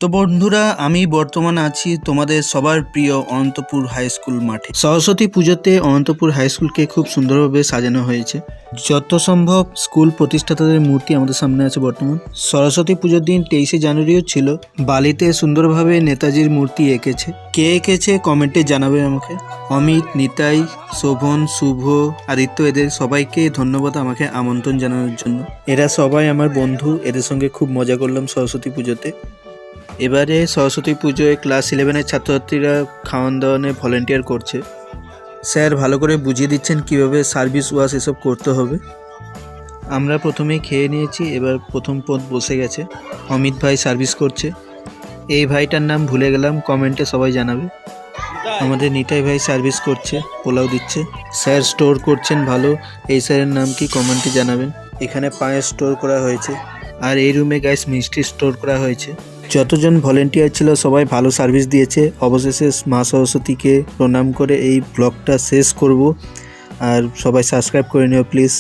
তো বন্ধুরা, আমি বর্তমানে আছি তোমাদের সবার প্রিয় অনন্তপুর হাই স্কুল মাঠে। সরস্বতী পুজোতে অনন্তপুর হাই স্কুলকে খুব সুন্দরভাবে সাজানো হয়েছে। যত সম্ভব স্কুল প্রতিষ্ঠাতাদের মূর্তি আমাদের সামনে আছে বর্তমান। সরস্বতী পুজোর দিন 23শে জানুয়ারিও ছিল। বালিতে সুন্দরভাবে নেতাজির মূর্তি এঁকেছে। কে এঁকেছে কমেন্টে জানাবে আমাকে। অমিত, নিতাই, শোভন, শুভ, আদিত্য, এদের সবাইকে ধন্যবাদ আমাকে আমন্ত্রণ জানানোর জন্য। এরা সবাই আমার বন্ধু, এদের সঙ্গে খুব মজা করলাম সরস্বতী পুজোতে। এবারে সরস্বতী পুজোয় ক্লাস 11-এর ছাত্রছাত্রীরা খাওয়ান দাওয়ানে ভলেন্টিয়ার করছে। স্যার ভালো করে বুঝিয়ে দিচ্ছেন কিভাবে সার্ভিস ওয়াশ এসব করতে হবে। আমরা প্রথমেই খেয়ে নিয়েছি, এবার প্রথম পদ বসে গেছে। অমিত ভাই সার্ভিস করছে। এই ভাইটার নাম ভুলে গেলাম, কমেন্টে সবাই জানাবে। আমাদের নিতাই ভাই সার্ভিস করছে, পোলাও দিচ্ছে। স্যার স্টোর করছেন ভালো। এই স্যারের নাম কি কমেন্টে জানাবেন। এখানে পায়েস স্টোর করা হয়েছে, আর এই রুমে গাইস মিষ্টি স্টোর করা হয়েছে। যতজন ভলেন্টিয়ার ছিল সবাই ভালো সার্ভিস দিয়েছে। অবশেষে মা সরস্বতীকে প্রণাম করে এই ব্লগটা শেষ করব। আর সবাই সাবস্ক্রাইব করে নিও প্লিজ।